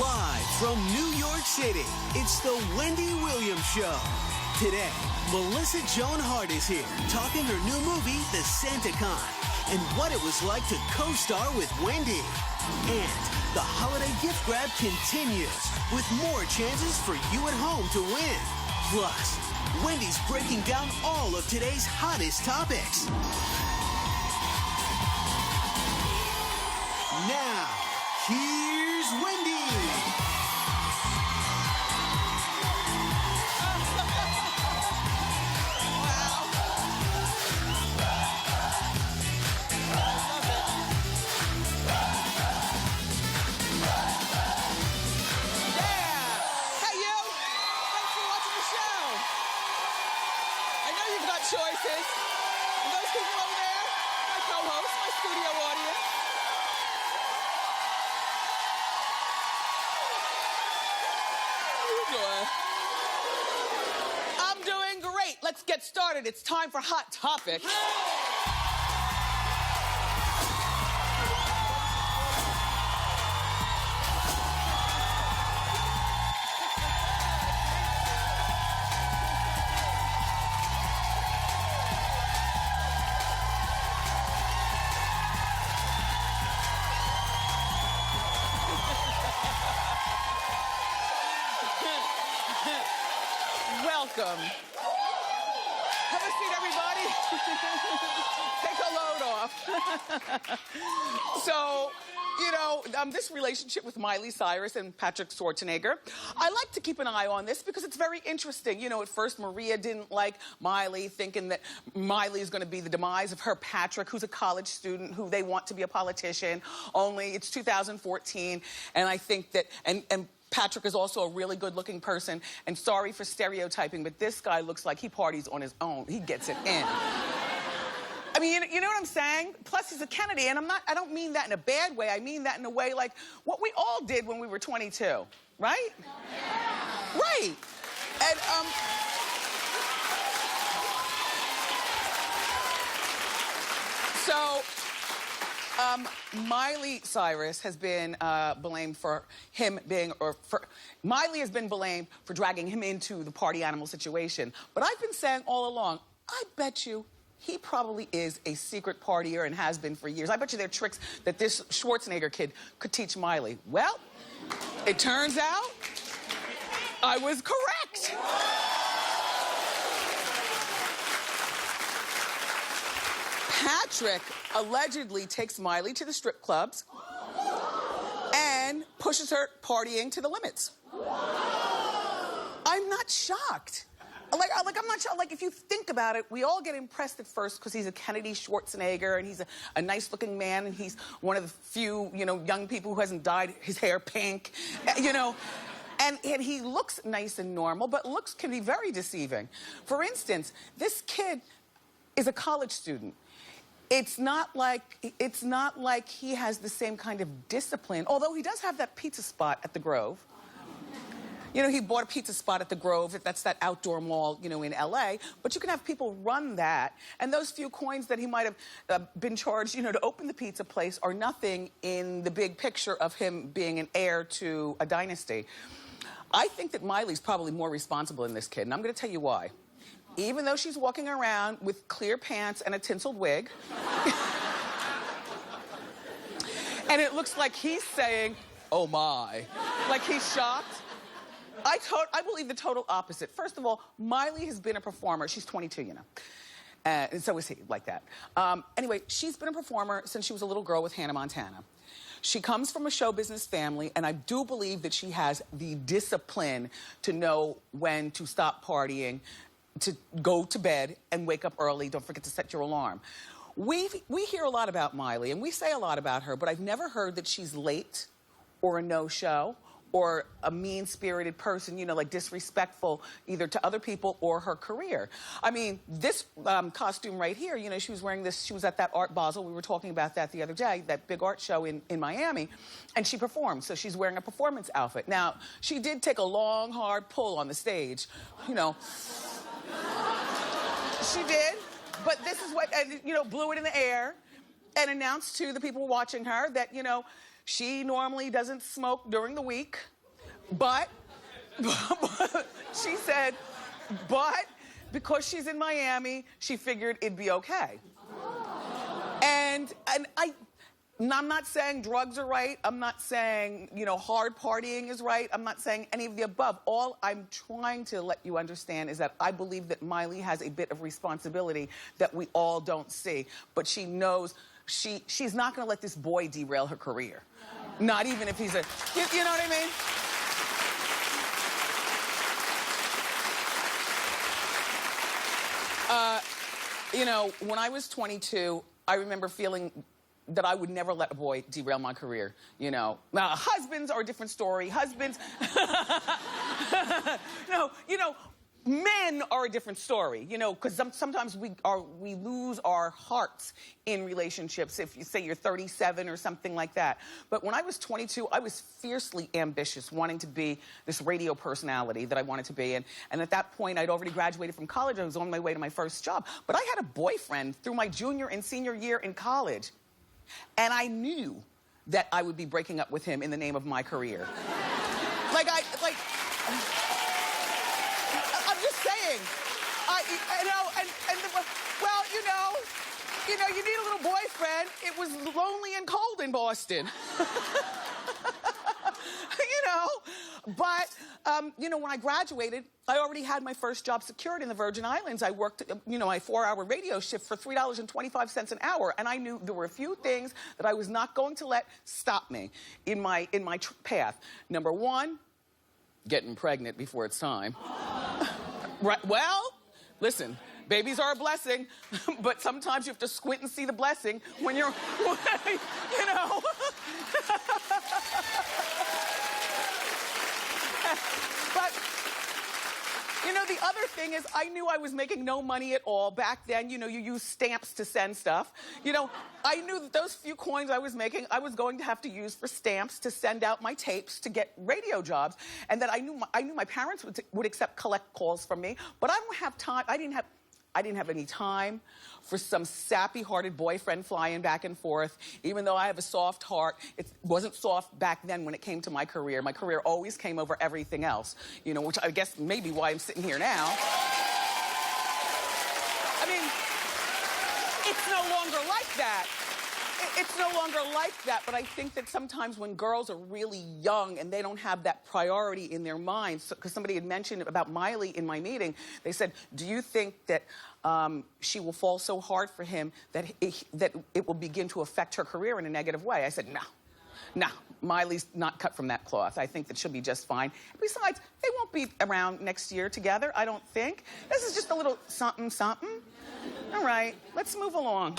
Live from New York City, it's the Wendy Williams Show. Today, Melissa Joan Hart is here, talking her new movie, The SantaCon, and what it was like to co-star with Wendy. And the holiday gift grab continues, with more chances for you at home to win. Plus, Wendy's breaking down all of today's hottest topics. Now, here's Wendy. Choices. And those people over there, my co-host, my studio audience. How you doing? I'm doing great. Let's get started. It's time for Hot Topics. Welcome. Have a seat, everybody. Take a load off. So, you know, this relationship with Miley Cyrus and Patrick Schwarzenegger, I like to keep an eye on this because it's very interesting. You know, at first Maria didn't like Miley, thinking that Miley is going to be the demise of her Patrick, who's a college student, who they want to be a politician. Only it's 2014, and I think that, and Patrick is also a really good-looking person, and sorry for stereotyping, but this guy looks like he parties on his own. He gets it in. I mean, you know what I'm saying? Plus, he's a Kennedy, and I don't mean that in a bad way. I mean that in a way like what we all did when we were 22, right? Yeah. Right. And, Miley Cyrus has been blamed for him being, Miley has been blamed for dragging him into the party animal situation. But I've been saying all along, I bet you he probably is a secret partier and has been for years. I bet you there are tricks that this Schwarzenegger kid could teach Miley. Well, it turns out I was correct. Patrick allegedly takes Miley to the strip clubs and pushes her partying to the limits. I'm not shocked. I'm not shocked. Like, if you think about it, we all get impressed at first because he's a Kennedy Schwarzenegger and he's a nice-looking man and he's one of the few, you know, young people who hasn't dyed his hair pink, you know. And he looks nice and normal, but looks can be very deceiving. For instance, this kid is a college student. It's not like he has the same kind of discipline, although he does have that pizza spot at the Grove. You know, he bought a pizza spot at the Grove. That's that outdoor mall, you know, in L.A. But you can have people run that, and those few coins that he might have been charged, you know, to open the pizza place are nothing in the big picture of him being an heir to a dynasty. I think that Miley's probably more responsible than this kid, and I'm going to tell you why. Even though she's walking around with clear pants and a tinseled wig, and it looks like he's saying, oh my, like he's shocked. I believe the total opposite. First of all, Miley has been a performer. She's 22, you know. And so is he, like that. Anyway, she's been a performer since she was a little girl with Hannah Montana. She comes from a show business family, and I do believe that she has the discipline to know when to stop partying, to go to bed and wake up early. Don't forget to set your alarm. We hear a lot about Miley, and we say a lot about her, but I've never heard that she's late or a no-show or a mean-spirited person, you know, like disrespectful either to other people or her career. I mean, this costume right here, you know, she was wearing this, she was at that Art Basel, we were talking about that the other day, that big art show in Miami, and she performed, so she's wearing a performance outfit. Now, she did take a long, hard pull on the stage, you know. She did, but this is what, you know, blew it in the air and announced to the people watching her that, you know, She normally doesn't smoke during the week, but she said, but because she's in Miami, she figured it'd be okay. And I'm not saying drugs are right. I'm not saying, hard partying is right. I'm not saying any of the above. All I'm trying to let you understand is that I believe that Miley has a bit of responsibility that we all don't see. But she knows she's not going to let this boy derail her career. Not even if he's you know what I mean? When I was 22, I remember feeling that I would never let a boy derail my career, Now, husbands are a different story. Husbands, men are a different story, because sometimes we lose our hearts in relationships if you say you're 37 or something like that. But when I was 22, I was fiercely ambitious, wanting to be this radio personality that I wanted to be. And at that point, I'd already graduated from college. I was on my way to my first job. But I had a boyfriend through my junior and senior year in college. And I knew that I would be breaking up with him in the name of my career. I'm just saying. You need a little boyfriend. It was lonely and cold in Boston. But, when I graduated, I already had my first job secured in the Virgin Islands. I worked, a 4-hour radio shift for $3.25 an hour. And I knew there were a few things that I was not going to let stop me in my path. Number one, getting pregnant before it's time. Right, well, listen, babies are a blessing, but sometimes you have to squint and see the blessing when you're, But, the other thing is I knew I was making no money at all. Back then, you use stamps to send stuff. I knew that those few coins I was making, I was going to have to use for stamps to send out my tapes to get radio jobs. And that I knew my parents would accept collect calls from me, but I don't have time. I didn't have any time for some sappy-hearted boyfriend flying back and forth. Even though I have a soft heart, it wasn't soft back then when it came to my career. My career always came over everything else, which I guess maybe why I'm sitting here now. I mean, it's no longer like that. It's no longer like that, but I think that sometimes when girls are really young and they don't have that priority in their minds, because somebody had mentioned about Miley in my meeting, they said, do you think that she will fall so hard for him that it will begin to affect her career in a negative way? I said, no, Miley's not cut from that cloth. I think that she'll be just fine. Besides, they won't be around next year together, I don't think. This is just a little something, something. All right, let's move along.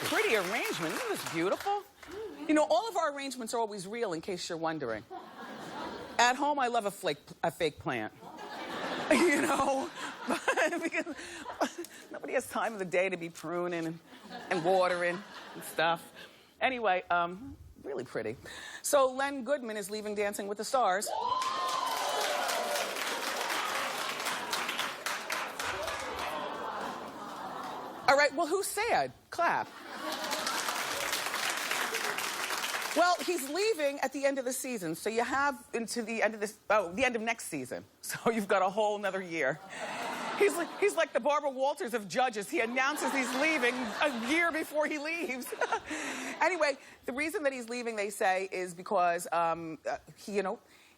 Pretty arrangement. Isn't this beautiful? All of our arrangements are always real, in case you're wondering. At home, I love a fake plant. Because nobody has time of the day to be pruning and watering and stuff. Anyway, really pretty. So Len Goodman is leaving Dancing with the Stars. All right, well, who's sad? Clap. Well, he's leaving at the end of the season, so you have into the end of the end of next season. So you've got a whole nother year. He's like the Barbara Walters of judges. He announces he's leaving a year before he leaves. Anyway, the reason that he's leaving, they say, is because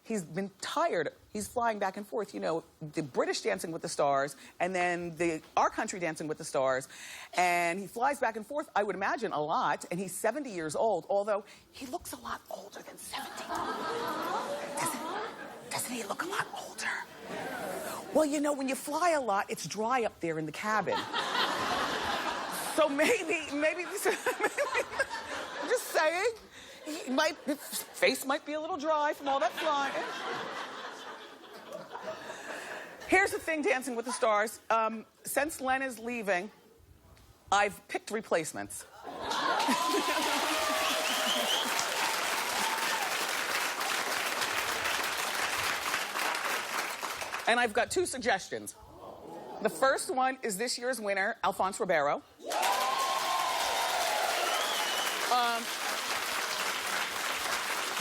he's been tired. He's flying back and forth, the British Dancing with the Stars and then our country Dancing with the Stars. And he flies back and forth, I would imagine, a lot. And he's 70 years old, although he looks a lot older than 70. Doesn't he look a lot older? Well, when you fly a lot, it's dry up there in the cabin. So maybe I'm just saying. His face might be a little dry from all that flying. Here's the thing, Dancing with the Stars. Since Len is leaving, I've picked replacements. And I've got two suggestions. The first one is this year's winner, Alphonse Ribeiro.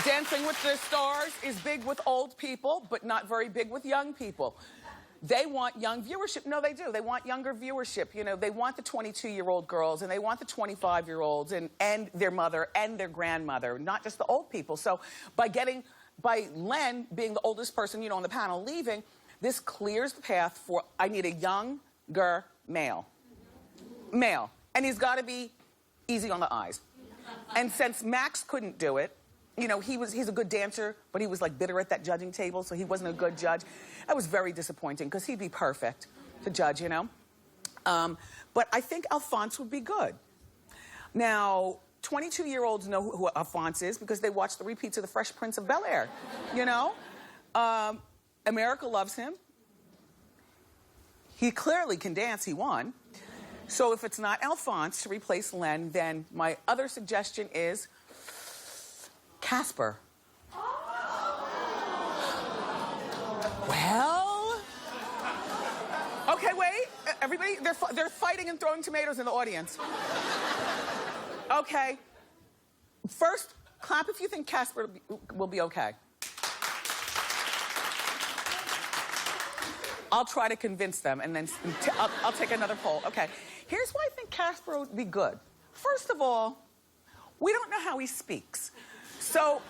Dancing with the Stars is big with old people, but not very big with young people. They want young viewership. No, they do. They want younger viewership. You know, they want the 22-year-old girls, and they want the 25-year-olds, and their mother and their grandmother, not just the old people. So by Len being the oldest person, you know, on the panel leaving, this clears the path for, I need a younger male. Male. And he's got to be easy on the eyes. And since Max couldn't do it, you know, he's a good dancer, but he was like bitter at that judging table, so he wasn't a good judge. That was very disappointing because he'd be perfect to judge, you know. But I think Alphonse would be good. Now, 22-year-olds know who Alphonse is because they watch the repeats of The Fresh Prince of Bel-Air, you know. America loves him. He clearly can dance. He won. So if it's not Alphonse to replace Len, then my other suggestion is Casper. Well, okay, wait. Everybody, they're fighting and throwing tomatoes in the audience. Okay. First, clap if you think Casper will be okay. I'll try to convince them, and then I'll take another poll. Okay. Here's why I think Casper would be good. First of all, we don't know how he speaks. So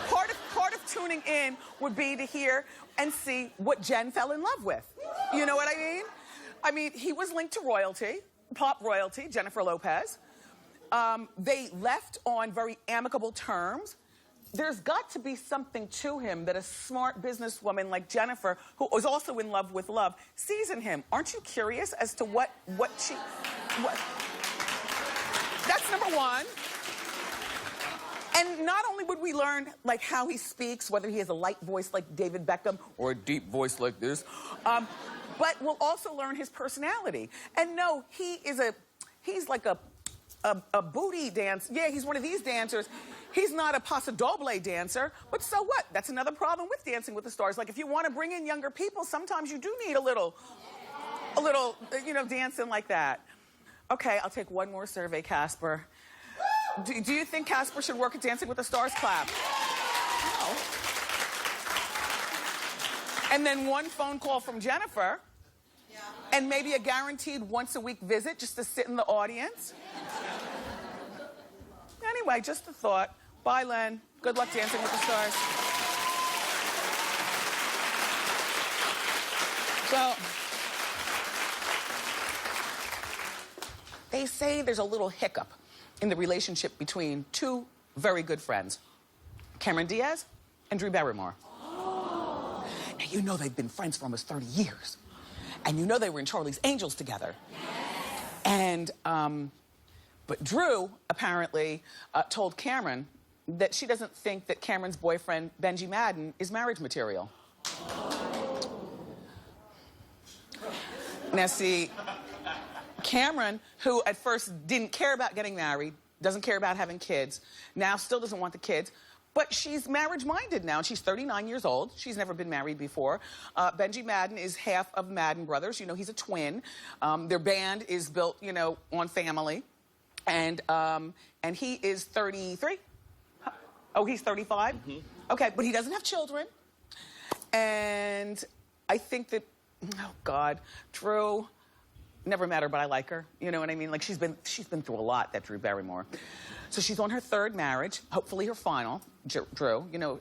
part of tuning in would be to hear and see what Jen fell in love with. You know what I mean? I mean, he was linked to royalty, pop royalty, Jennifer Lopez. They left on very amicable terms. There's got to be something to him that a smart businesswoman like Jennifer, who was also in love with love, sees in him. Aren't you curious as to what? That's number one. And not only would we learn, like, how he speaks, whether he has a light voice like David Beckham or a deep voice like this, but we'll also learn his personality. And no, he's like a booty dance. Yeah, he's one of these dancers. He's not a paso doble dancer, but so what? That's another problem with Dancing with the Stars. Like, if you want to bring in younger people, sometimes you do need a little, you know, dancing like that. Okay, I'll take one more survey, Casper. Do you think Casper should work at Dancing with the Stars? Clap. No. And then one phone call from Jennifer. Yeah. And maybe a guaranteed once-a-week visit just to sit in the audience. Anyway, just a thought. Bye, Len. Good luck Dancing with the Stars. So, they say there's a little hiccup in the relationship between two very good friends, Cameron Diaz and Drew Barrymore. Oh. Now, you know they've been friends for almost 30 years. And you know they were in Charlie's Angels together. Yes. And, but Drew apparently told Cameron that she doesn't think that Cameron's boyfriend, Benji Madden, is marriage material. Now, see, Cameron, who at first didn't care about getting married, doesn't care about having kids, now still doesn't want the kids, but she's marriage-minded now, and she's 39 years old. She's never been married before. Benji Madden is half of Madden Brothers. You know, he's a twin. Their band is built, you know, on family. And he is 33. Oh, he's 35? Mm-hmm. Okay, but he doesn't have children. And I think that, oh, God, Drew... Never met her, but I like her. You know what I mean? Like, she's been through a lot, that Drew Barrymore. So she's on her third marriage, hopefully her final, Drew. You know,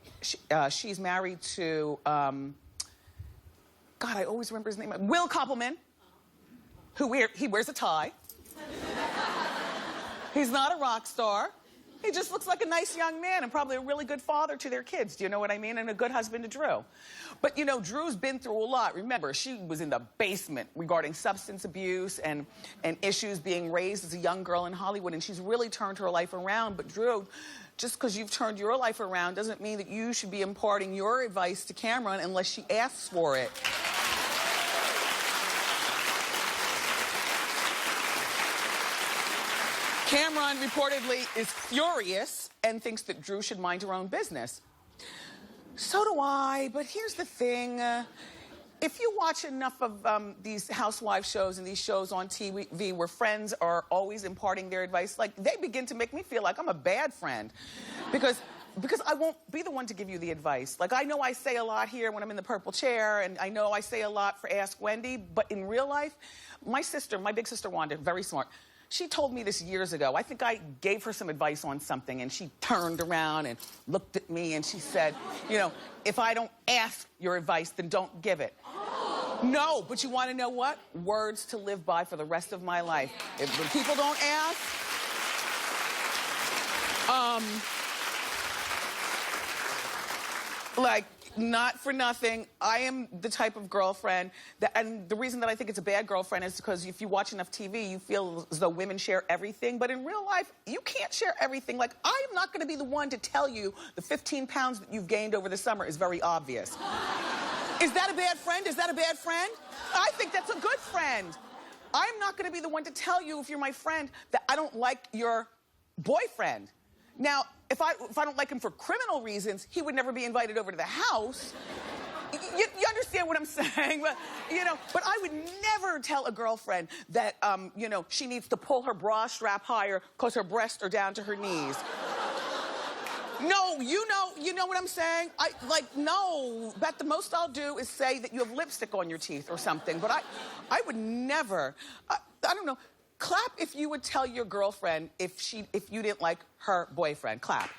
she's married to, God, I always remember his name. Will Koppelman, he wears a tie. He's not a rock star. He just looks like a nice young man and probably a really good father to their kids. Do you know what I mean? And a good husband to Drew. But, you know, Drew's been through a lot. Remember, she was in the basement regarding substance abuse and issues being raised as a young girl in Hollywood. And she's really turned her life around. But, Drew, just because you've turned your life around doesn't mean that you should be imparting your advice to Cameron unless she asks for it. Cameron reportedly is furious and thinks that Drew should mind her own business. So do I, but here's the thing. if you watch enough of these housewife shows and these shows on TV where friends are always imparting their advice, like, they begin to make me feel like I'm a bad friend. Because I won't be the one to give you the advice. Like, I know I say a lot here when I'm in the purple chair, and I know I say a lot for Ask Wendy, but in real life, my big sister Wanda, very smart, she told me this years ago. I think I gave her some advice on something, and she turned around and looked at me, and she said, you know, if I don't ask your advice, then don't give it. No, but you want to know what? Words to live by for the rest of my life. If people don't ask, like, not for nothing, I am the type of girlfriend that, and the reason that I think it's a bad girlfriend is because if you watch enough TV, you feel as though women share everything, but in real life, you can't share everything. Like, I am not going to be the one to tell you the 15 pounds that you've gained over the summer is very obvious. Is that a bad friend? Is that a bad friend? I think that's a good friend. I'm not going to be the one to tell you, if you're my friend, that I don't like your boyfriend. Now, if I don't like him for criminal reasons, he would never be invited over to the house. You understand what I'm saying? But, you know, but I would never tell a girlfriend that, you know, she needs to pull her bra strap higher because her breasts are down to her knees. No, you know what I'm saying? No. But the most I'll do is say that you have lipstick on your teeth or something. But I would never, I don't know. Clap if you would tell your girlfriend if you didn't like her boyfriend. Clap.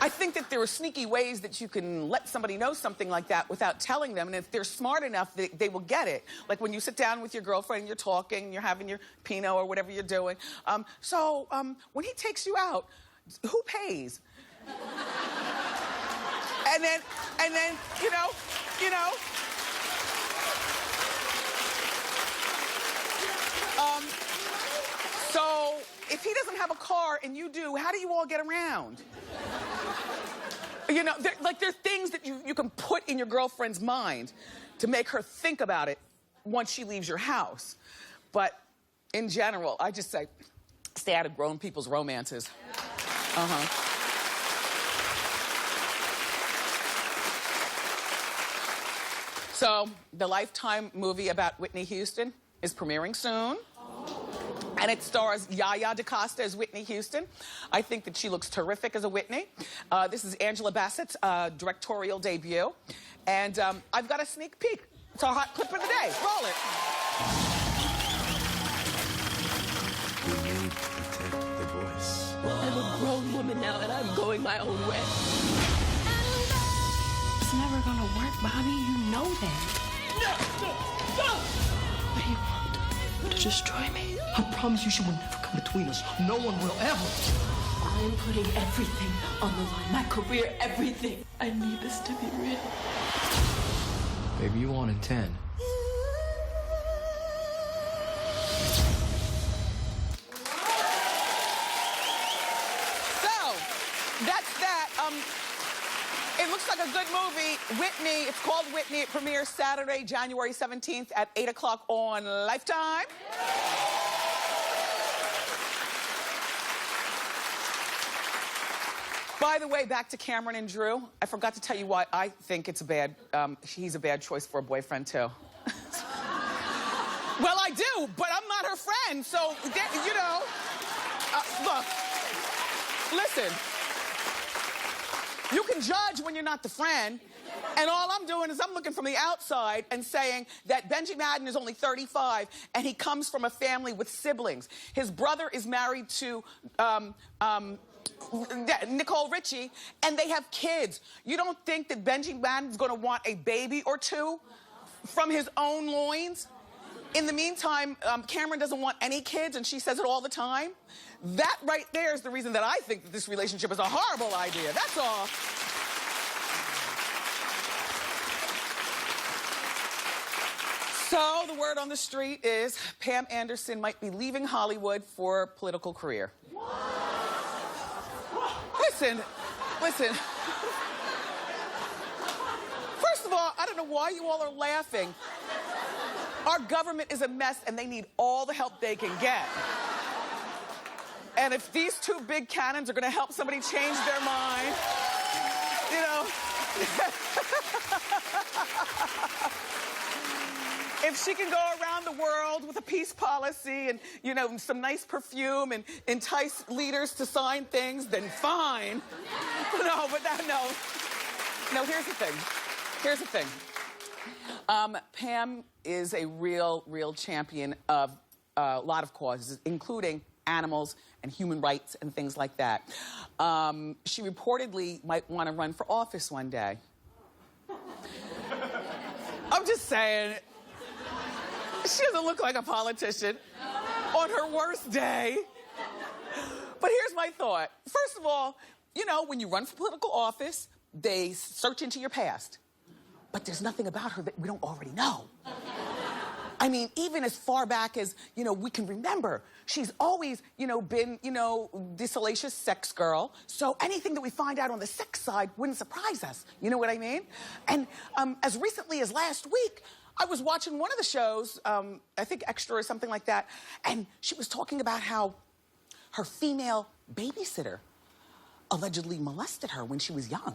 I think that there are sneaky ways that you can let somebody know something like that without telling them, and if they're smart enough, they will get it. Like when you sit down with your girlfriend and you're talking, you're having your Pinot or whatever you're doing. When he takes you out, who pays? And then, you know. So if he doesn't have a car and you do, how do you all get around? You know, there's things that you can put in your girlfriend's mind to make her think about it once she leaves your house. But in general, I just say, stay out of grown people's romances. So the Lifetime movie about Whitney Houston is premiering soon. And it stars Yaya DaCosta as Whitney Houston. I think that she looks terrific as a Whitney. This is Angela Bassett's directorial debut. And I've got a sneak peek. It's our hot clip of the day. Roll it. We need to protect the voice. I'm a grown woman now, and I'm going my own way. It's never gonna work, Bobby. You know that. No! What do you want? To destroy me? I promise you she will never come between us. No one will ever. I'm putting everything on the line. My career, everything. I need this to be real. Baby, you wanted 10. So, that's that. It looks like a good movie. Whitney, it's called Whitney. It premieres Saturday, January 17th at 8 o'clock on Lifetime. By the way, back to Cameron and Drew. I forgot to tell you why I think it's he's a bad choice for a boyfriend, too. Well, I do, but I'm not her friend, so, you know. Look, listen. You can judge when you're not the friend, and all I'm doing is I'm looking from the outside and saying that Benji Madden is only 35, and he comes from a family with siblings. His brother is married to Nicole Richie, and they have kids. You don't think that Benji Madden's gonna want a baby or two from his own loins? In the meantime, Cameron doesn't want any kids, and she says it all the time. That right there is the reason that I think that this relationship is a horrible idea. That's all. So the word on the street is Pam Anderson might be leaving Hollywood for a political career. Listen. First of all, I don't know why you all are laughing. Our government is a mess, and they need all the help they can get. And if these two big cannons are going to help somebody change their mind, If she can go around the world with a peace policy and, you know, some nice perfume and entice leaders to sign things, then fine. No, but that, no. No, here's the thing. Here's the thing. Pam is a real champion of a lot of causes, including animals and human rights and things like that. She reportedly might want to run for office one day. I'm just saying, she doesn't look like a politician on her worst day. But here's my thought. First of all, you know, when you run for political office, they search into your past. But there's nothing about her that we don't already know. I mean, even as far back as, you know, we can remember, she's always, you know, been, you know, the salacious sex girl. So anything that we find out on the sex side wouldn't surprise us. You know what I mean? And as recently as last week, I was watching one of the shows, I think Extra or something like that, and she was talking about how her female babysitter allegedly molested her when she was young.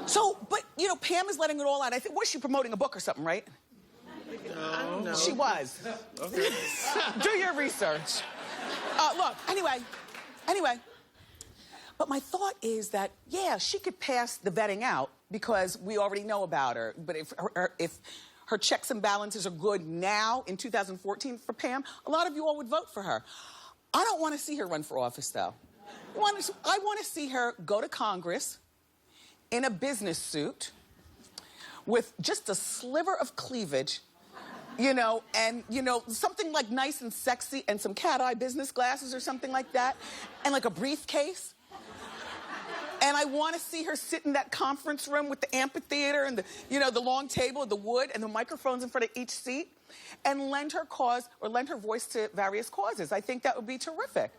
So, but, you know, Pam is letting it all out. I think, was she promoting a book or something, right? No. She was. Okay. Do your research. Look, anyway. But my thought is that, yeah, she could pass the vetting out because we already know about her. But if her checks and balances are good now in 2014 for Pam, a lot of you all would vote for her. I don't want to see her run for office, though. I want to see her go to Congress in a business suit with just a sliver of cleavage, you know, and, you know, something like nice and sexy and some cat-eye business glasses or something like that, and like a briefcase. And I want to see her sit in that conference room with the amphitheater and the, you know, the long table, the wood, and the microphones in front of each seat, and lend her cause or lend her voice to various causes. I think that would be terrific.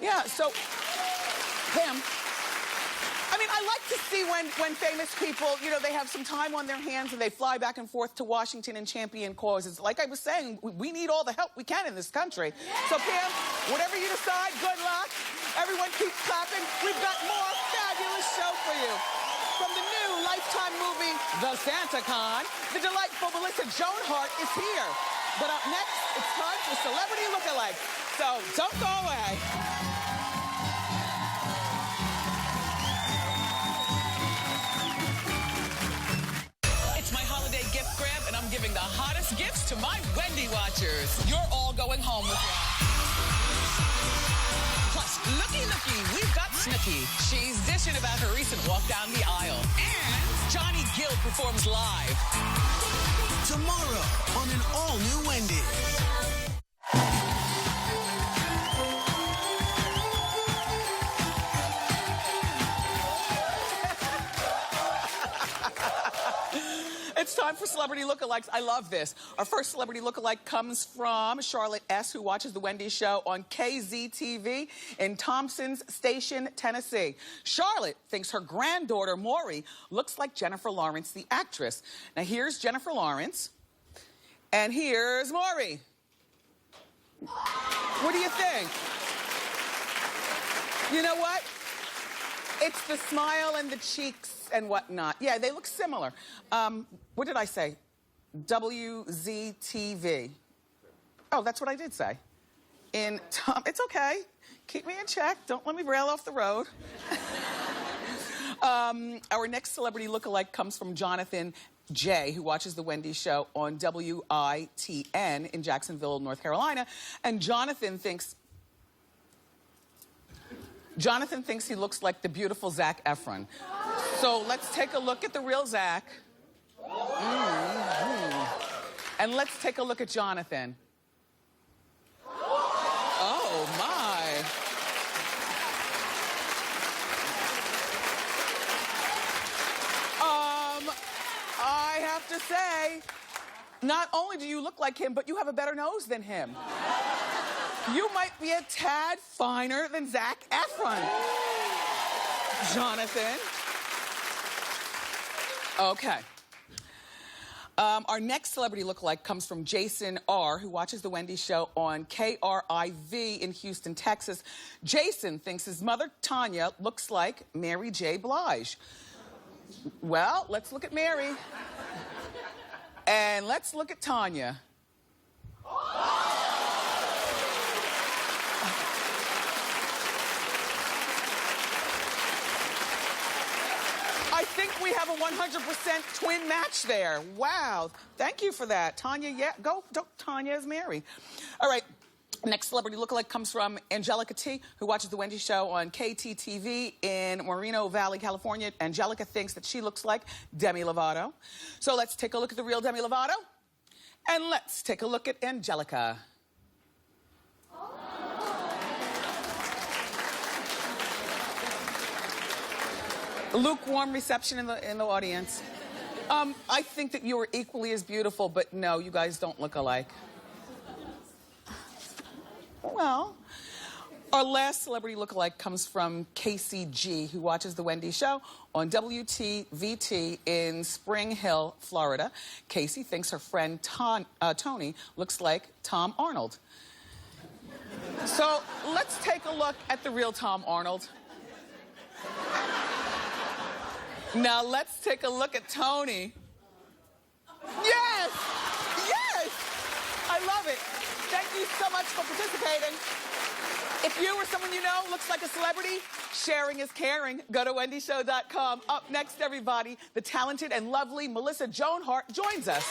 Yeah, so, Pam, I mean, I like to see when famous people, you know, they have some time on their hands and they fly back and forth to Washington and champion causes. Like I was saying, we need all the help we can in this country. So, Pam, whatever you decide, good luck. Everyone keep clapping. We've got more fabulous show for you. From the new Lifetime movie, The Santa Con, the delightful Melissa Joan Hart is here. But up next, it's time for Celebrity Lookalike. So, don't go away. Gift grab, and I'm giving the hottest gifts to my Wendy watchers. You're all going home with me. Plus, looky, we've got Snooki. She's dishing about her recent walk down the aisle. And Johnny Gill performs live. Tomorrow on an all-new Wendy. It's time for Celebrity Lookalikes. I love this. Our first Celebrity Lookalike comes from Charlotte S., who watches The Wendy Show on KZTV in Thompson's Station, Tennessee. Charlotte thinks her granddaughter, Maury, looks like Jennifer Lawrence, the actress. Now, here's Jennifer Lawrence, and here's Maury. What do you think? You know what? It's the smile and the cheeks and whatnot. Yeah, they look similar. What did I say? WZTV. Oh, that's what I did say. It's okay. Keep me in check. Don't let me rail off the road. Our next celebrity lookalike comes from Jonathan J., who watches The Wendy Show on WITN in Jacksonville, North Carolina. And Jonathan thinks he looks like the beautiful Zac Efron. So let's take a look at the real Zac. And let's take a look at Jonathan. Oh, my. I have to say, not only do you look like him, but you have a better nose than him. You might be a tad finer than Zac Efron, Jonathan. Okay. Our next celebrity lookalike comes from Jason R., who watches The Wendy Show on KRIV in Houston, Texas. Jason thinks his mother, Tanya, looks like Mary J. Blige. Well, let's look at Mary. And let's look at Tanya. I think we have a 100% twin match there. Wow. Thank you for that. Tanya, yeah, go Tanya as Mary. All right. Next celebrity lookalike comes from Angelica T, who watches The Wendy Show on KTTV in Moreno Valley, California. Angelica thinks that she looks like Demi Lovato. So let's take a look at the real Demi Lovato. And let's take a look at Angelica. Lukewarm reception in the audience. I think that you are equally as beautiful, but no, you guys don't look alike. Well, our last celebrity lookalike comes from Casey G, who watches The Wendy Show on WTVT in Spring Hill, Florida. Casey thinks her friend Tony looks like Tom Arnold. So let's take a look at the real Tom Arnold. Now let's take a look at Tony. Yes! Yes! I love it. Thank you so much for participating. If you or someone you know looks like a celebrity, sharing is caring. Go to wendyshow.com. Up next, everybody, the talented and lovely Melissa Joan Hart joins us.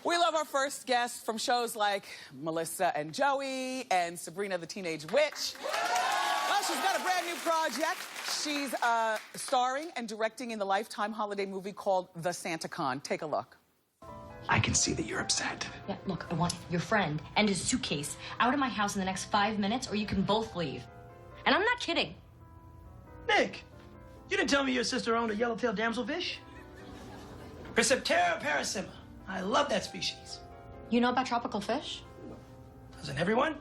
We love our first guests from shows like Melissa and Joey and Sabrina the Teenage Witch. Well, she's got a brand new project. She's starring and directing in the Lifetime holiday movie called The Santa Con. Take a look. I can see that you're upset. Yeah, look, I want your friend and his suitcase out of my house in the next 5 minutes, or you can both leave. And I'm not kidding. Nick, you didn't tell me your sister owned a yellowtail damselfish? Chrysoptera parasima. I love that species. You know about tropical fish? Doesn't everyone?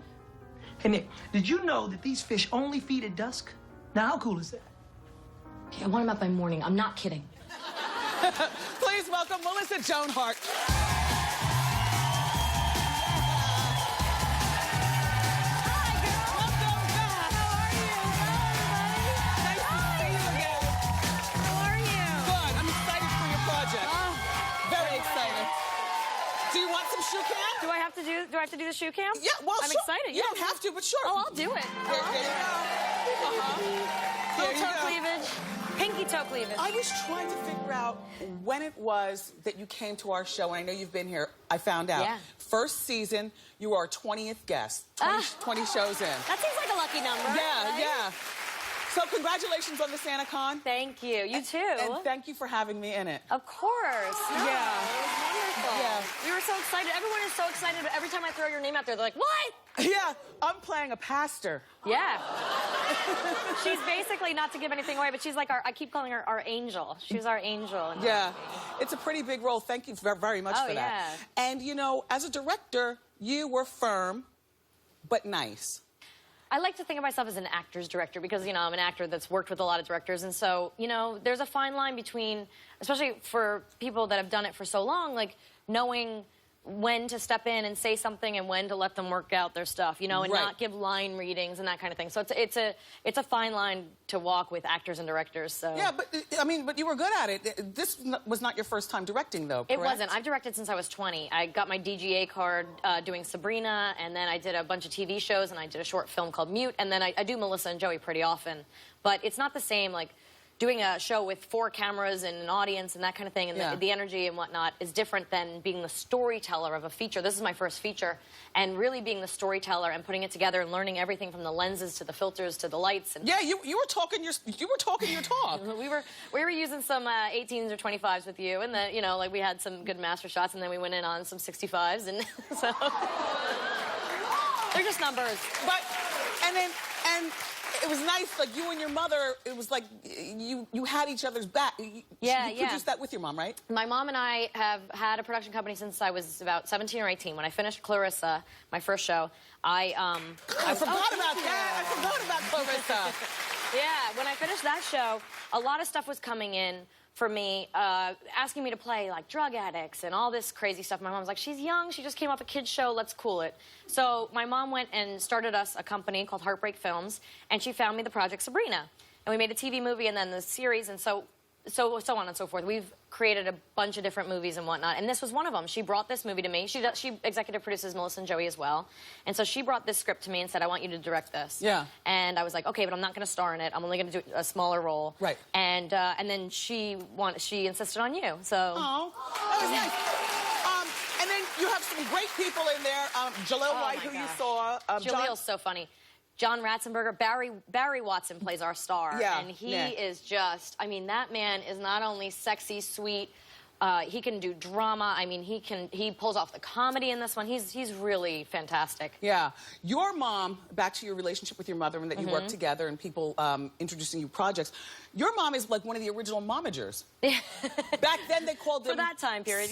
Hey, Nick, did you know that these fish only feed at dusk? Now, how cool is that? Okay, I want them out by morning. I'm not kidding. Please welcome Melissa Joan Hart. Do I have to do the shoe cam? Yeah, well, I'm sure. excited. You don't have to, but sure. Oh, I'll do it. There you go. Full toe cleavage, pinky toe cleavage. I was trying to figure out when it was that you came to our show, and I know you've been here. I found out. Yeah. First season, you were our 20th guest, 20 shows in. That seems like a lucky number. Yeah, right? yeah. So congratulations on the Santa Con. Thank you. You too. And thank you for having me in it. Of course. No, Yeah. It was wonderful. Yeah. We were so excited. Everyone is so excited, but every time I throw your name out there, they're like, what? Yeah, I'm playing a pastor. Yeah. She's basically, not to give anything away, but she's like I keep calling her our angel. She's our angel. Yeah. It's a pretty big role. Thank you very much for that. Yeah. And, you know, as a director, you were firm, but nice. I like to think of myself as an actor's director because, you know, I'm an actor that's worked with a lot of directors. And so, you know, there's a fine line between, especially for people that have done it for so long, like knowing when to step in and say something and when to let them work out their stuff, you know, and not give line readings and that kind of thing. So it's a fine line to walk with actors and directors. So yeah, but I mean, but you were good at it. This was not your first time directing, though. Correct? It wasn't. I've directed since I was 20. I got my DGA card doing Sabrina, and then I did a bunch of TV shows, and I did a short film called Mute, and then I do Melissa and Joey pretty often. But it's not the same, like, doing a show with 4 cameras and an audience and that kind of thing, and the energy and whatnot is different than being the storyteller of a feature. This is my first feature, and really being the storyteller and putting it together and learning everything from the lenses to the filters to the lights. And yeah, you were talking your talk. we were using some 18s or 25s with you, and then, you know, like we had some good master shots, and then we went in on some 65s, and so they're just numbers. But and it was nice, like you and your mother, it was like you had each other's back. You produced that with your mom, right? My mom and I have had a production company since I was about 17 or 18. When I finished Clarissa, my first show, I forgot about that. I forgot about Clarissa. Yeah, when I finished that show, a lot of stuff was coming in for me, asking me to play like drug addicts and all this crazy stuff. My mom was like, she's young, she just came off a kid's show, let's cool it. So my mom went and started us a company called Heartbreak Films, and she found me the project Sabrina. And we made a TV movie and then the series, and so on and so forth. We've created a bunch of different movies and whatnot, and this was one of them. She brought this movie to me. She executive produces Melissa and Joey as well, and so she brought this script to me and said, I want you to direct this. Yeah. And I was like, okay, but I'm not going to star in it. I'm only going to do a smaller role. Right. And then she insisted on you. So. Oh, that was nice. And then you have some great people in there. Jaleel White, who you saw. Jaleel's so funny. John Ratzenberger, Barry Watson plays our star. Yeah, and he is just, I mean, that man is not only sexy, sweet, he can do drama. I mean, he pulls off the comedy in this one. He's really fantastic. Yeah. Your mom, back to your relationship with your mother and that you work together and people introducing you projects, your mom is like one of the original momagers. Back then they called them... For that time period,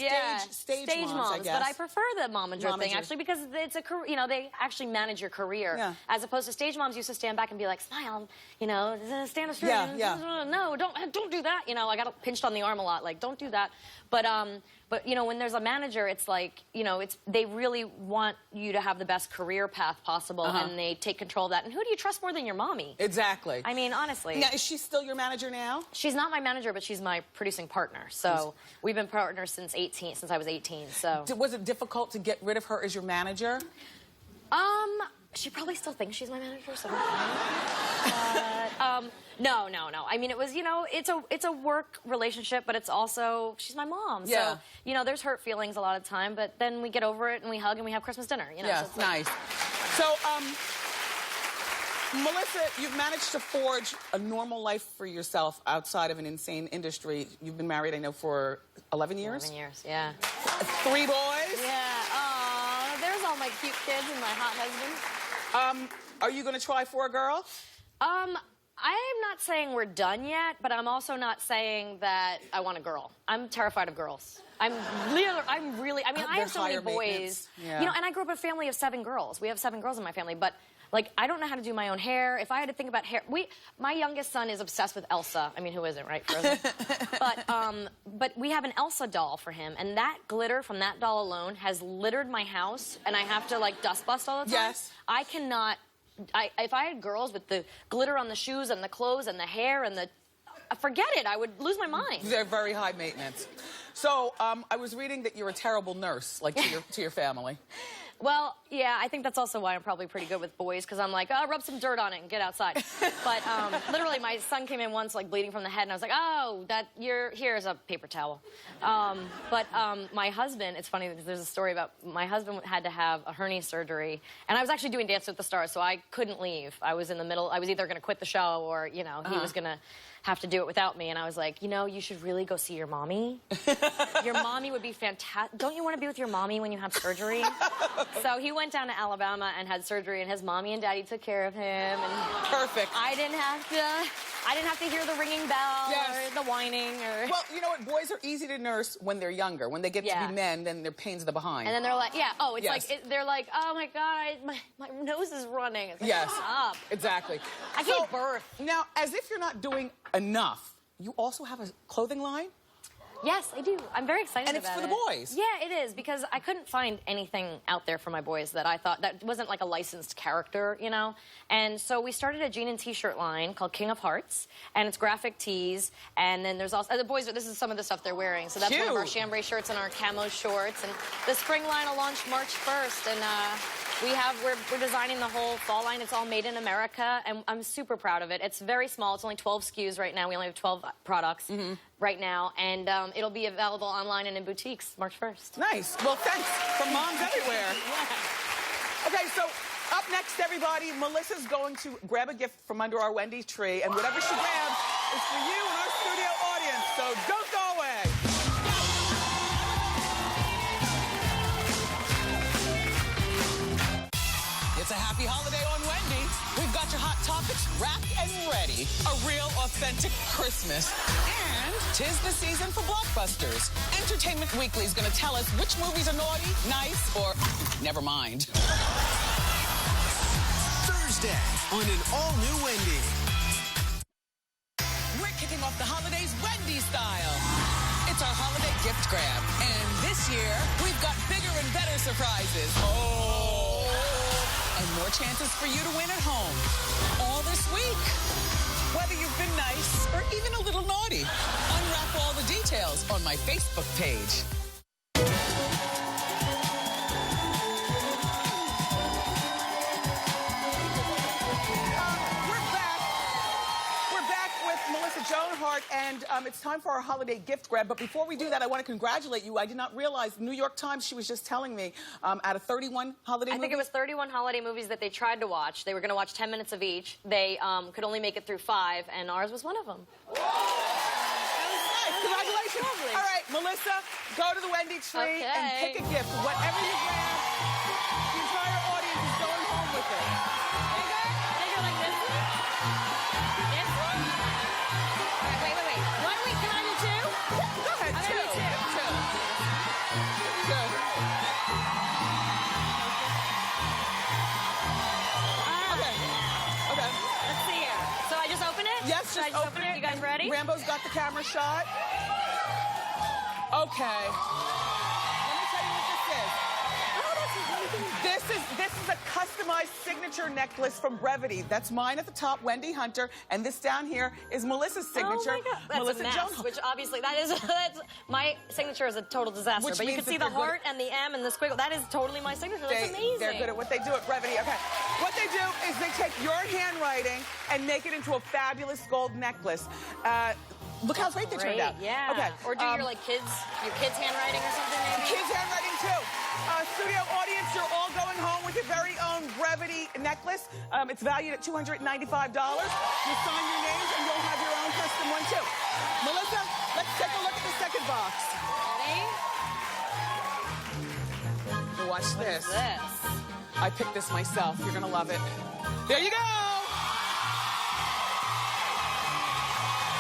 stage moms, I guess. But I prefer the momager thing, actually, because it's a career, you know, they actually manage your career. Yeah. As opposed to stage moms used to stand back and be like, smile, you know, stand straight. Yeah. No, don't do that. You know, I got pinched on the arm a lot, like, don't do that. But you know, when there's a manager, it's like, you know, they really want you to have the best career path possible, and they take control of that. And who do you trust more than your mommy? Exactly. I mean, honestly. Now, is she still your manager now? She's not my manager, but she's my producing partner. So we've been partners since I was 18. So was it difficult to get rid of her as your manager? She probably still thinks she's my manager, so but, no. I mean, it was, you know, it's a work relationship, but it's also, she's my mom. Yeah. So, you know, there's hurt feelings a lot of time, but then we get over it and we hug and we have Christmas dinner, you know. Yeah, so it's like, nice. So, Melissa, you've managed to forge a normal life for yourself outside of an insane industry. You've been married, I know, for 11 years? 11 years, yeah. 3 boys? Yeah, aw, there's all my cute kids and my hot husband. Are you going to try for a girl? I am not saying we're done yet, but I'm also not saying that I want a girl. I'm terrified of girls. I mean, I have so many boys. Yeah. You know, and I grew up in a family of 7 girls. We have 7 girls in my family, but like, I don't know how to do my own hair. If I had to think about hair, my youngest son is obsessed with Elsa. I mean, who isn't, right? Frozen. But we have an Elsa doll for him, and that glitter from that doll alone has littered my house, and I have to like dust bust all the time. Yes. I cannot. If I had girls with the glitter on the shoes and the clothes and the hair and the... Forget it, I would lose my mind. They're very high maintenance. So, I was reading that you're a terrible nurse, like to your family. Well, yeah, I think that's also why I'm probably pretty good with boys, because I'm like, oh, rub some dirt on it and get outside. But literally, my son came in once, like, bleeding from the head, and I was like, oh, here's a paper towel. But my husband, it's funny, because there's a story about my husband had to have a hernia surgery, and I was actually doing Dance with the Stars, so I couldn't leave. I was in the middle. I was either going to quit the show or, you know, he was going to have to do it without me, and I was like, you know, you should really go see your mommy. Your mommy would be fantastic. Don't you want to be with your mommy when you have surgery? So he went down to Alabama and had surgery, and his mommy and daddy took care of him. And perfect. I didn't have to hear the ringing bell or the whining or... Well, you know what? Boys are easy to nurse when they're younger. When they get to be men, then they're pains in the behind. And then they're like, they're like, oh my God, my nose is running. It's like, shut up. Exactly. I gave birth. Now, as if you're not doing enough, you also have a clothing line? Yes, I do. I'm very excited about it. And it's for the boys. Yeah, it is, because I couldn't find anything out there for my boys that I thought that wasn't like a licensed character, you know? And so we started a jean and t-shirt line called King of Hearts, and it's graphic tees, and then there's also, the boys, this is some of the stuff they're wearing. So that's one of our chambray shirts and our camo shorts, and the spring line will launch March 1st, and we're designing the whole fall line. It's all made in America, and I'm super proud of it. It's very small. It's only 12 SKUs right now. We only have 12 products right now, and it'll be available online and in boutiques March 1st. Nice. Well, thanks from moms everywhere. Okay, so up next, everybody, Melissa's going to grab a gift from under our Wendy tree, and whatever she grabs is for you and our studio audience, so don't go away. It's a happy holiday on Wendy. We've got your hot topics wrapped and ready. A real, authentic Christmas. And 'tis the season for blockbusters. Entertainment Weekly is going to tell us which movies are naughty, nice, or never mind. Thursday on an all-new Wendy. It's our holiday gift grab. And this year, we've got bigger and better surprises. Oh! And more chances for you to win at home. All this week. Whether you've been nice or even a little naughty. Unwrap all the details on my Facebook page. Joan Hart, and it's time for our holiday gift grab. But before we do that, I want to congratulate you. I did not realize, the New York Times, she was just telling me, out of 31 holiday movies. I think it was 31 holiday movies that they tried to watch. They were going to watch 10 minutes of each. They could only make it through 5, and ours was one of them. Whoa. That was nice. Congratulations. Lovely. All right, Melissa, go to the Wendy tree and pick a gift. Whatever you grab, the entire audience is going home with it. Bigger? Bigger like this one? This one? All right, wait. One week, can I do 2? Go ahead, I'm gonna do 2. Two. Okay. Let's see here. So I just open it? Yes, Should I just open it? You guys ready? Rambo's got the camera shot. Okay. Let me tell you what this is. This is a customized signature necklace from Brevity. That's mine at the top, Wendy Hunter, and this down here is Melissa's signature. Oh my God. That's Melissa a mess, Joan. which obviously that's my signature is a total disaster. Which but you means can see that the they're good heart and the M and the squiggle. That is totally my signature. That's amazing. They're good at what they do at Brevity. Okay. What they do is they take your handwriting and make it into a fabulous gold necklace. Look how great they turned out. Yeah. Okay. Or do your kids' handwriting or something maybe? Kids' handwriting too. Studio audience, you're all going home with your very own Brevity necklace. It's valued at $295. You sign your names and you'll have your own custom one too. Melissa, let's take a look at the second box. Ready? Watch this. What's this? I picked this myself. You're gonna love it. There you go.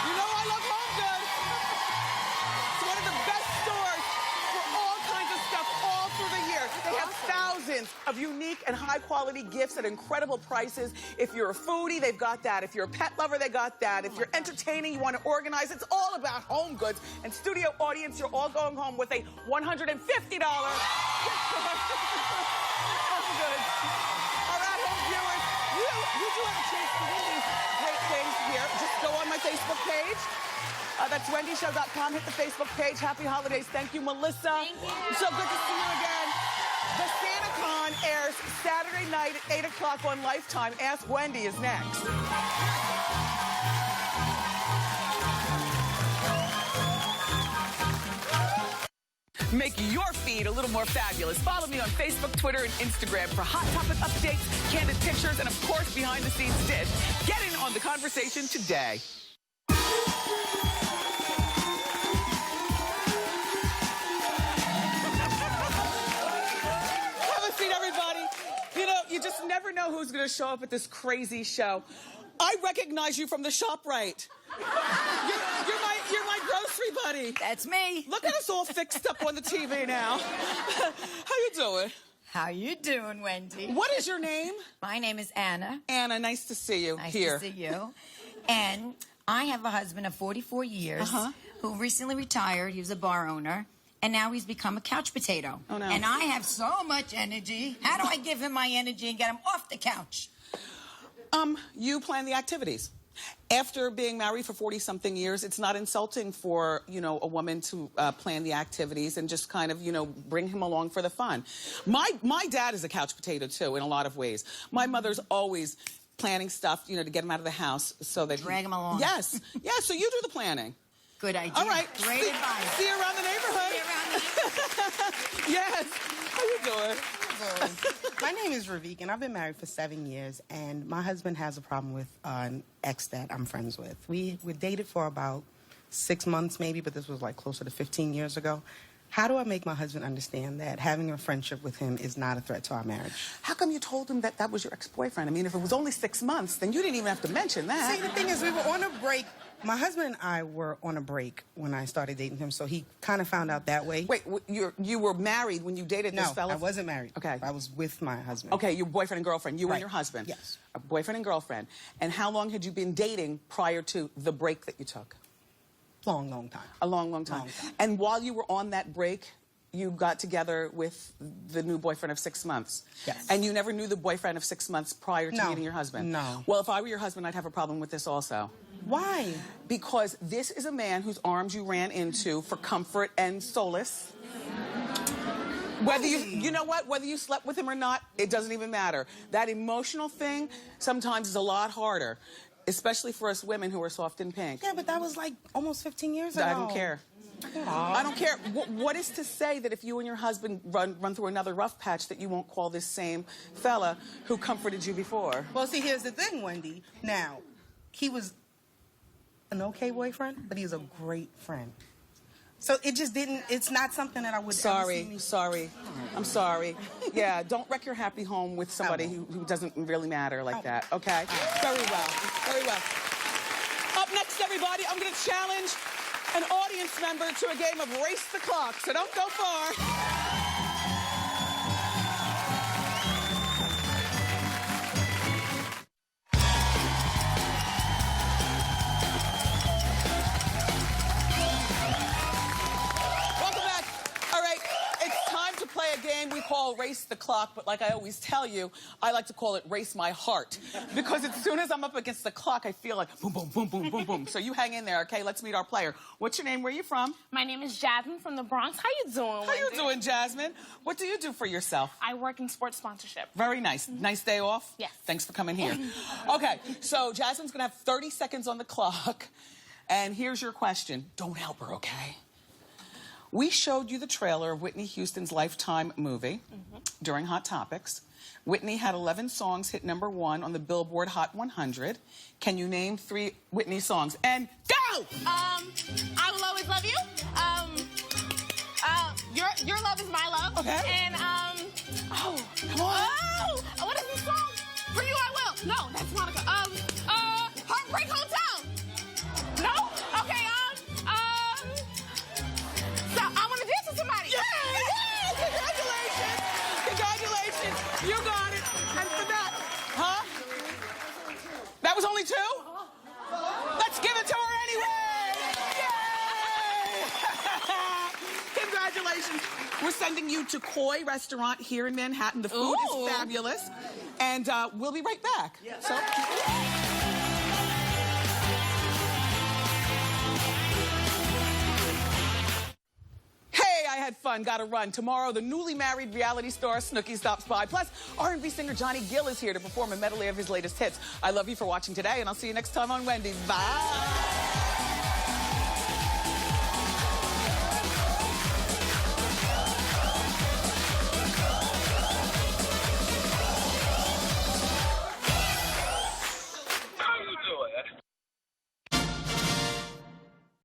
You know I love Home Goods. It's one of the best stores for all kinds of stuff all through the year. They have thousands of unique and high-quality gifts at incredible prices. If you're a foodie, they've got that. If you're a pet lover, they got that. If you're entertaining, you want to organize, it's all about Home Goods. And studio audience, you're all going home with a $150 gift card. Home Goods. All right, home viewers, you do have a chance to win these great things here. Just go on my Facebook page. That's wendyshow.com. Hit the Facebook page. Happy holidays. Thank you, Melissa. Thank you. So good to see you again. The SantaCon airs Saturday night at 8 o'clock on Lifetime. Ask Wendy is next. Make your feed a little more fabulous. Follow me on Facebook, Twitter, and Instagram for hot topic updates, candid pictures, and of course, behind-the-scenes dish. Get in on the conversation today. Have a seat, everybody. You know, you just never know who's going to show up at this crazy show. I recognize you from the ShopRite. You're my grocery buddy. That's me. Look at us all fixed up on the TV now. How you doing? How you doing, Wendy? What is your name? My name is Anna. Anna, nice to see you here. Nice to see you. And I have a husband of 44 years who recently retired. He was a bar owner. And now he's become a couch potato. Oh, no. And I have so much energy. How do I give him my energy and get him off the couch? You plan the activities. After being married for 40-something years, it's not insulting for, you know, a woman to plan the activities and just kind of, you know, bring him along for the fun. My dad is a couch potato, too, in a lot of ways. My mother's always planning stuff, you know, to get him out of the house so that... Drag him along. Yes. Yeah, so you do the planning. Good idea. All right. Great advice. See you around the neighborhood. See you around the neighborhood. Yes. How you doing? My name is Ravik, and I've been married for 7 years, and my husband has a problem with an ex that I'm friends with. We dated for about 6 months maybe, but this was like closer to 15 years ago. How do I make my husband understand that having a friendship with him is not a threat to our marriage? How come you told him that that was your ex-boyfriend? I mean, if it was only 6 months, then you didn't even have to mention that. See, the thing is, we were on a break. My husband and I were on a break when I started dating him, so he kind of found out that way. Wait, you were married when you dated this fella? No, I wasn't married. Okay. I was with my husband. Okay, your boyfriend and girlfriend. You Right. and your husband. Yes. A boyfriend and girlfriend. And how long had you been dating prior to the break that you took? Long, long time. A long, long time. Long time. And while you were on that break, you got together with the new boyfriend of 6 months. Yes. And you never knew the boyfriend of 6 months prior to No. meeting your husband. No. Well, if I were your husband, I'd have a problem with this also. Why? Because this is a man whose arms you ran into for comfort and solace. Whether you know what, whether you slept with him or not, it doesn't even matter. That emotional thing sometimes is a lot harder, especially for us women who are soft and pink. Yeah, but that was like almost 15 years ago. I don't care. I don't care. What is to say that if you and your husband run through another rough patch that you won't call this same fella who comforted you before? Well, see, here's the thing, Wendy. Now, he was an okay boyfriend, but he's a great friend. So it just didn't, it's not something that I would ever see me. Sorry. I'm sorry. Yeah, don't wreck your happy home with somebody who doesn't really matter like that, okay? Very well, very well. Up next, everybody, I'm going to challenge an audience member to a game of Race the Clock, so don't go far. Play a game we call Race the Clock, but like I always tell you, I like to call it Race My Heart, because as soon as I'm up against the clock, I feel like boom, boom, boom, boom, boom, boom. So you hang in there, okay? Let's meet our player. What's your name? Where are you from? My name is Jasmine from the Bronx. How you doing, How you doing, Jasmine? What do you do for yourself? I work in sports sponsorship. Very nice. Nice day off? Yes. Thanks for coming here. Okay, so Jasmine's going to have 30 seconds on the clock, and here's your question. Don't help her, okay? We showed you the trailer of Whitney Houston's Lifetime movie during Hot Topics. Whitney had 11 songs hit #1 on the Billboard Hot 100. Can you name 3 Whitney songs? And go! I Will Always Love You. Your Love Is My Love. Okay. And, oh, come on. Oh, what is this song? For You I Will. No, that's Monica. Heartbreak Hotel. No? Okay, so I want to dance with somebody. Yeah! Congratulations! Congratulations! You got it. And for that, huh? That was only 2? Let's give it to her anyway! Yay! Congratulations. We're sending you to Koi Restaurant here in Manhattan. The food is fabulous. And we'll be right back. So. I had fun, gotta run. Tomorrow, the newly married reality star Snooki stops by. Plus, R&B singer Johnny Gill is here to perform a medley of his latest hits. I love you for watching today, and I'll see you next time on Wendy. Bye.